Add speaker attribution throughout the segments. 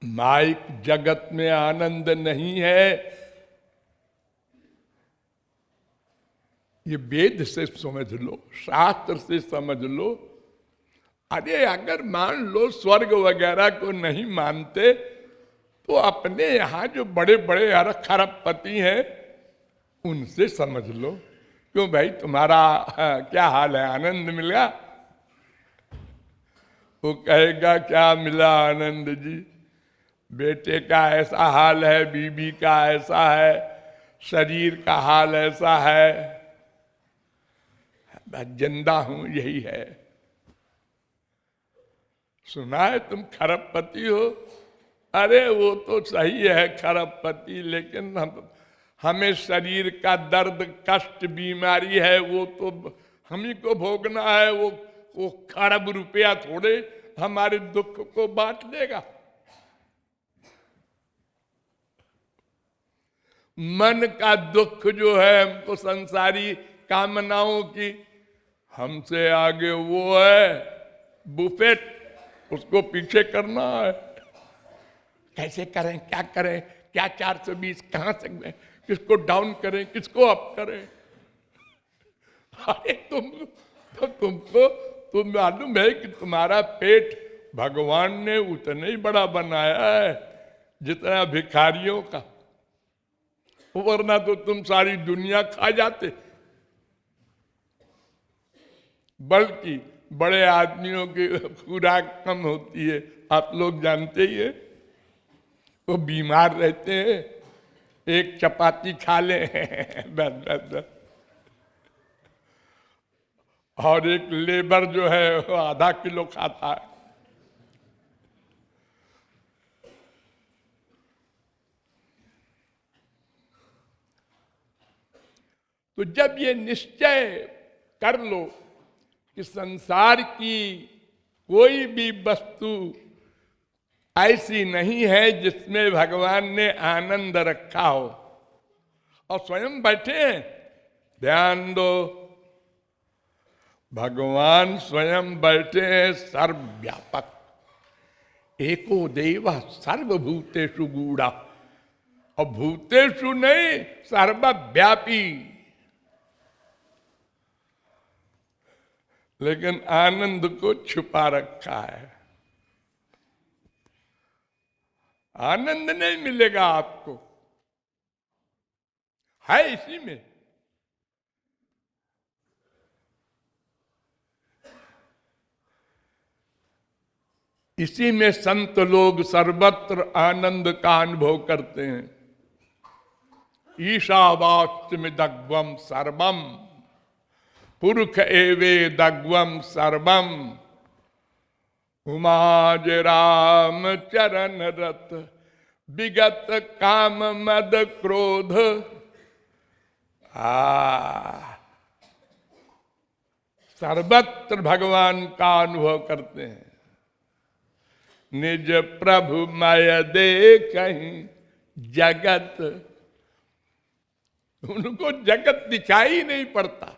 Speaker 1: Mic जगत में आनंद नहीं है, ये वेद से समझ लो, शास्त्र से समझ लो। अरे अगर मान लो स्वर्ग वगैरह को नहीं मानते तो अपने यहां जो बड़े बड़े खरबपति हैं उनसे समझ लो। क्यों भाई, तुम्हारा क्या हाल है, आनंद मिला? वो कहेगा क्या मिला आनंद जी, बेटे का ऐसा हाल है, बीबी का ऐसा है, शरीर का हाल ऐसा है, बस जिंदा हूं यही है। सुना है तुम खरबपति हो? अरे वो तो सही है खरबपति, लेकिन हमें शरीर का दर्द कष्ट बीमारी है, वो तो हम ही को भोगना है। वो खरब रुपया थोड़े हमारे दुख को बांट लेगा। मन का दुख जो है हमको संसारी कामनाओं की, हमसे आगे वो है बुफेट, उसको पीछे करना है। कैसे करें, क्या करें, क्या 420 कहां से, किसको डाउन करें, किसको अप करें। अरे तुमको तुम मालूम है कि तुम्हारा पेट भगवान ने उतना ही बड़ा बनाया है जितना भिखारियों का, वरना तो तुम सारी दुनिया खा जाते। बल्कि बड़े आदमियों की खुराक कम होती है, आप लोग जानते ही है। वो बीमार रहते हैं, एक चपाती खा ले बस बस बस, और एक लेबर जो है वो आधा किलो खाता है। तो जब ये निश्चय कर लो कि संसार की कोई भी वस्तु ऐसी नहीं है जिसमें भगवान ने आनंद रखा हो, और स्वयं बैठे हैं, ध्यान दो, भगवान स्वयं बैठे हैं सर्वव्यापक, एको देव सर्वभूतेषु गूढ़ा, और भूतेषु नहीं, सर्वव्यापी। लेकिन आनंद को छुपा रखा है। आनंद नहीं मिलेगा आपको, है इसी में। इसी में संत लोग सर्वत्र आनंद का अनुभव करते हैं। ईशावास्यमिदग्वम सर्वम पुरुष एवे दग्वम सर्वम उमाज राम चरण रत विगत काम मद क्रोध। सर्वत्र भगवान का अनुभव करते हैं। निज प्रभु मय देखहि जगत, उनको जगत दिखाई नहीं पड़ता।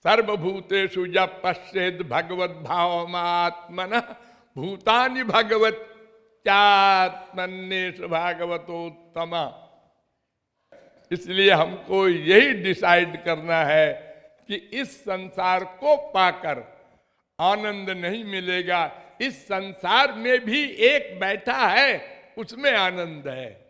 Speaker 1: सर्वभूतेषु जब पश्चेद भगवत भावमात्मन भूतानि भगवत चात्मन्येष भागवतोत्तमा। इसलिए हमको यही डिसाइड करना है कि इस संसार को पाकर आनंद नहीं मिलेगा, इस संसार में भी एक बैठा है, उसमें आनंद है।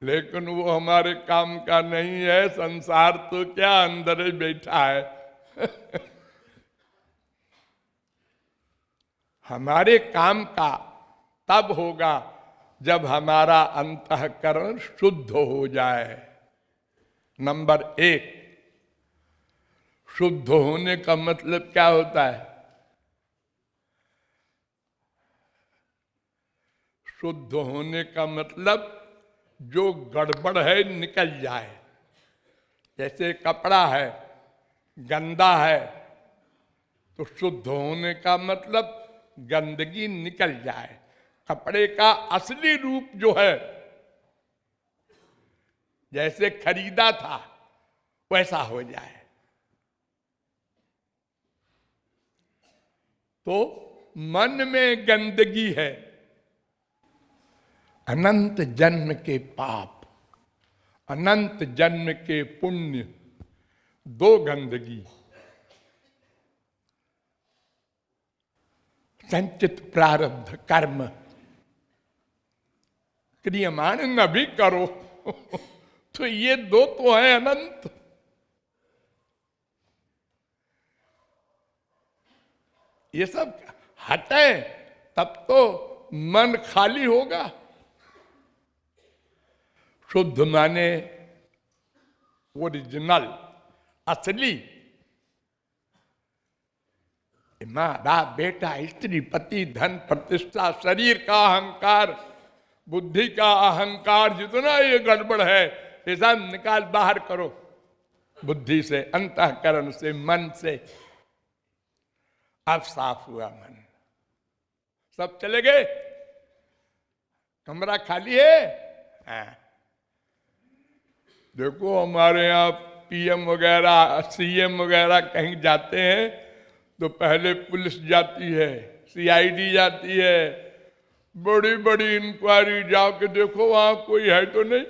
Speaker 1: लेकिन वो हमारे काम का नहीं है। संसार तो क्या अंदर ही बैठा है हमारे काम का तब होगा जब हमारा अंतःकरण शुद्ध हो जाए। नंबर 1, शुद्ध होने का मतलब क्या होता है? शुद्ध होने का मतलब जो गड़बड़ है निकल जाए। जैसे कपड़ा है, गंदा है, तो शुद्ध होने का मतलब गंदगी निकल जाए, कपड़े का असली रूप जो है जैसे खरीदा था वैसा हो जाए। तो मन में गंदगी है, अनंत जन्म के पाप, अनंत जन्म के पुण्य, दो गंदगी, संचित प्रारब्ध कर्म, क्रियमाण न भी करो तो ये दो तो है अनंत। ये सब हटे तब तो मन खाली होगा। शुद्ध माने ओरिजिनल, असली। माँ बाप बेटा स्त्री पति धन प्रतिष्ठा शरीर का अहंकार बुद्धि का अहंकार जितना ये गड़बड़ है ये सब निकाल बाहर करो बुद्धि से, अंतःकरण से, मन से। अब साफ हुआ मन, सब चले गए, कमरा खाली है। देखो हमारे यहाँ पीएम वगैरह सीएम वगैरह कहीं जाते हैं तो पहले पुलिस जाती है, सीआईडी जाती है, बड़ी बड़ी इंक्वायरी, जाओ के देखो वहां कोई है तो नहीं।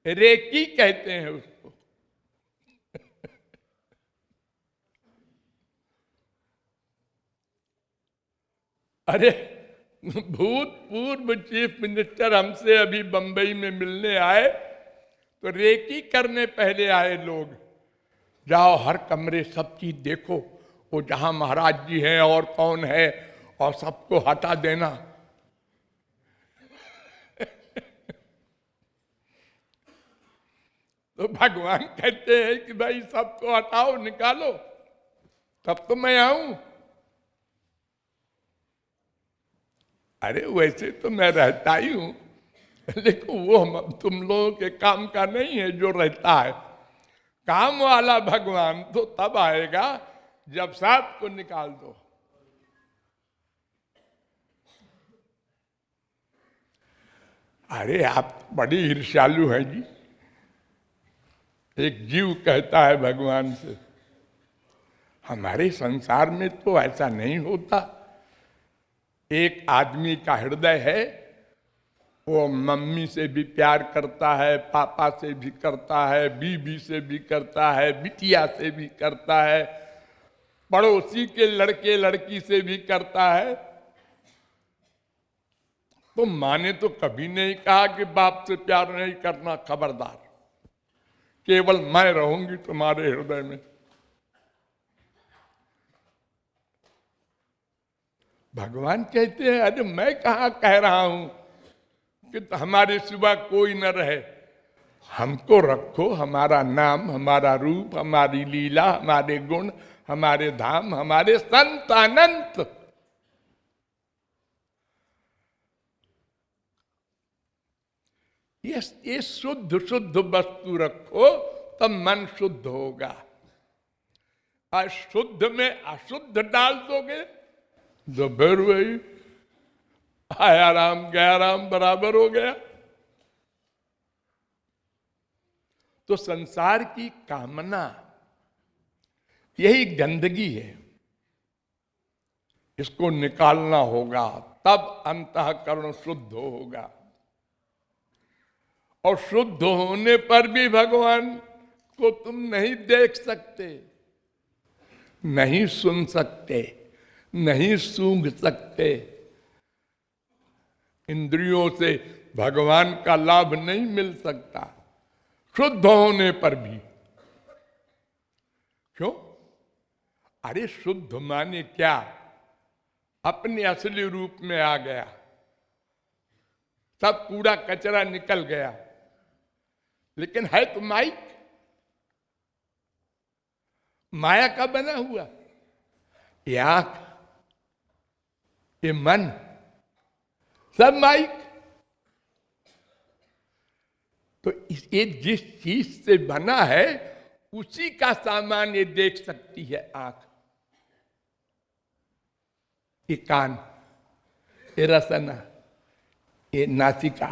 Speaker 1: रेकी कहते हैं उसको। अरे भूतपूर्व चीफ मिनिस्टर हमसे अभी बंबई में मिलने आए तो रेकी करने पहले आए लोग। जाओ हर कमरे सब चीज देखो, वो जहां महाराज जी हैं और कौन है और सबको हटा देना। तो भगवान कहते हैं कि भाई सबको हटाओ, निकालो, तब तो मैं आऊं। अरे वैसे तो मैं रहता ही हूं, लेकिन वो तुम लोगों के काम का नहीं है जो रहता है। काम वाला भगवान तो तब आएगा जब सांप को निकाल दो। अरे आप बड़ी ईर्ष्यालु हैं जी। एक जीव कहता है भगवान से, हमारे संसार में तो ऐसा नहीं होता। एक आदमी का हृदय है, वो मम्मी से भी प्यार करता है, पापा से भी करता है, बीबी से भी करता है, बिटिया से भी करता है, पड़ोसी के लड़के लड़की से भी करता है। तो माँ ने तो कभी नहीं कहा कि बाप से प्यार नहीं करना, खबरदार, केवल मैं रहूंगी तुम्हारे हृदय में। भगवान कहते हैं अरे मैं कहाँ कह रहा हूं कि हमारे सिवा कोई न रहे। हमको रखो, हमारा नाम, हमारा रूप, हमारी लीला, हमारे गुण, हमारे धाम, हमारे संत अनंत। ये शुद्ध शुद्ध वस्तु रखो तब मन शुद्ध होगा। अशुद्ध में अशुद्ध डाल दोगे तो फिर वही आया राम गया राम बराबर हो गया। तो संसार की कामना यही गंदगी है, इसको निकालना होगा तब अंतःकरण शुद्ध होगा। और शुद्ध होने पर भी भगवान को तुम नहीं देख सकते, नहीं सुन सकते, नहीं सूंघ सकते। इंद्रियों से भगवान का लाभ नहीं मिल सकता शुद्ध होने पर भी। क्यों? अरे शुद्ध माने क्या? अपने असली रूप में आ गया, सब कूड़ा कचरा निकल गया, लेकिन है तो माइक, माया का बना हुआ। ये आंख, ये मन, सब माइक। तो ये जिस चीज से बना है उसी का सामान ये देख सकती है आंख, ये कान, ये रसना, ये नासिका,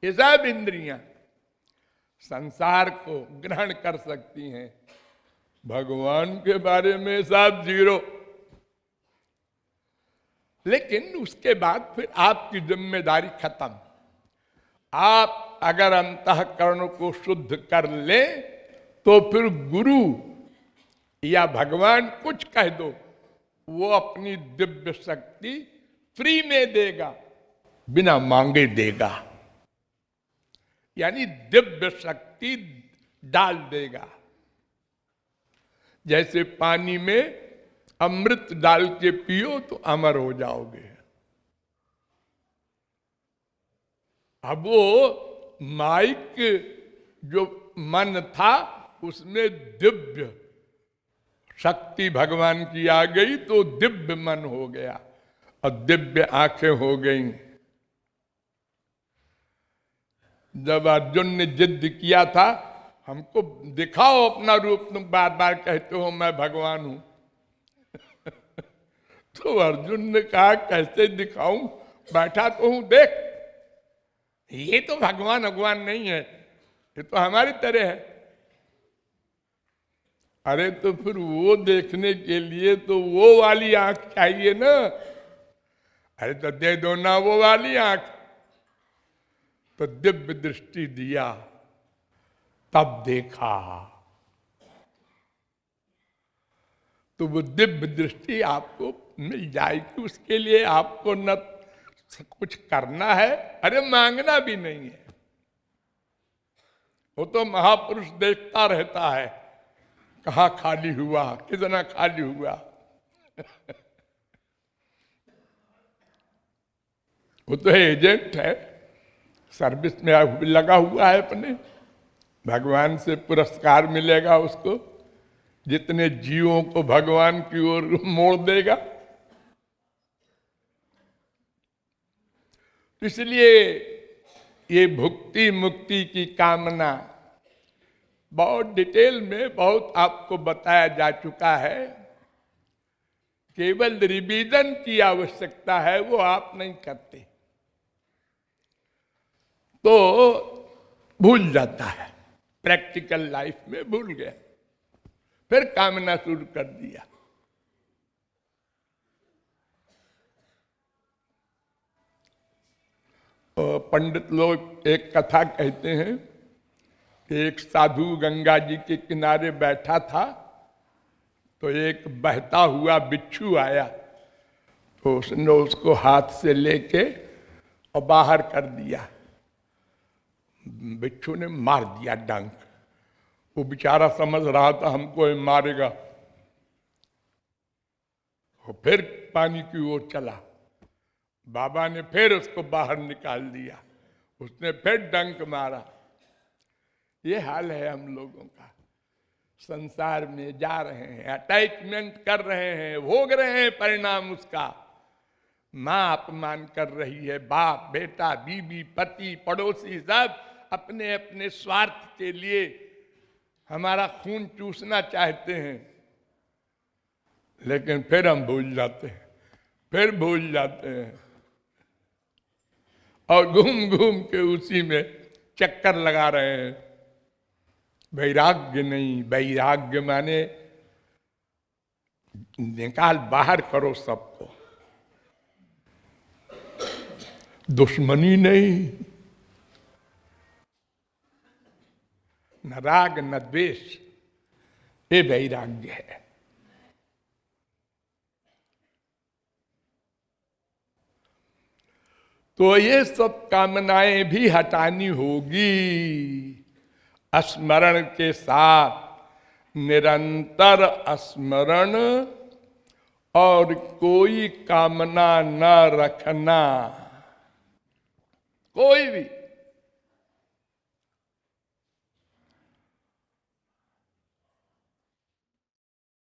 Speaker 1: ये सब इंद्रियां संसार को ग्रहण कर सकती हैं। भगवान के बारे में सब जीरो। लेकिन उसके बाद फिर आपकी जिम्मेदारी खत्म। आप अगर अंतःकरण को शुद्ध कर ले तो फिर गुरु या भगवान कुछ कह दो, वो अपनी दिव्य शक्ति फ्री में देगा, बिना मांगे देगा। यानी दिव्य शक्ति डाल देगा। जैसे पानी में अमृत डाल के पियो तो अमर हो जाओगे। अब वो माइक जो मन था उसमें दिव्य शक्ति भगवान की आ गई तो दिव्य मन हो गया और दिव्य आंखें हो गईं। जब अर्जुन ने जिद किया था, हमको दिखाओ अपना रूप, तुम बार बार कहते हो मैं भगवान हूं तो अर्जुन ने कहा कैसे दिखाऊं, बैठा तो हूं, देख। ये तो भगवान नहीं है, ये तो हमारी तरह है। अरे तो फिर वो देखने के लिए तो वो वाली आंख चाहिए ना। अरे तो दे दो ना वो वाली आंख। तो दिव्य दृष्टि दिया, तब देखा। तो वो दिव्य दृष्टि आपको मिल जाएगी। उसके लिए आपको न कुछ करना है, अरे मांगना भी नहीं है। वो तो महापुरुष देखता रहता है, कहाँ खाली हुआ, कितना खाली हुआ वो तो एजेंट है, सर्विस में लगा हुआ है अपने। भगवान से पुरस्कार मिलेगा उसको, जितने जीवों को भगवान की ओर मोड़ देगा। इसलिए ये भुक्ति मुक्ति की कामना बहुत डिटेल में बहुत आपको बताया जा चुका है। केवल रिवीजन की आवश्यकता है, वो आप नहीं करते तो भूल जाता है। प्रैक्टिकल लाइफ में भूल गया, फिर कामना शुरू कर दिया। पंडित लोग एक कथा कहते हैं कि एक साधु गंगा जी के किनारे बैठा था तो एक बहता हुआ बिच्छू आया, तो उसने उसको हाथ से लेके और बाहर कर दिया। बिच्छू ने मार दिया डंक। वो बेचारा समझ रहा था हमको मारेगा, वो फिर पानी की ओर चला। बाबा ने फिर उसको बाहर निकाल दिया, उसने फिर डंक मारा। ये हाल है हम लोगों का। संसार में जा रहे हैं, अटैचमेंट कर रहे हैं, भोग रहे हैं परिणाम उसका। माँ अपमान कर रही है, बाप, बेटा, बीबी, पति, पड़ोसी सब अपने अपने स्वार्थ के लिए हमारा खून चूसना चाहते हैं। लेकिन फिर हम भूल जाते हैं, फिर भूल जाते हैं और घूम घूम के उसी में चक्कर लगा रहे हैं। वैराग्य नहीं, वैराग्य माने निकाल बाहर करो सबको, दुश्मनी नहीं, न राग न द्वेष, ये वैराग्य है। तो ये सब कामनाएं भी हटानी होगी। स्मरण के साथ निरंतर स्मरण और कोई कामना न रखना, कोई भी।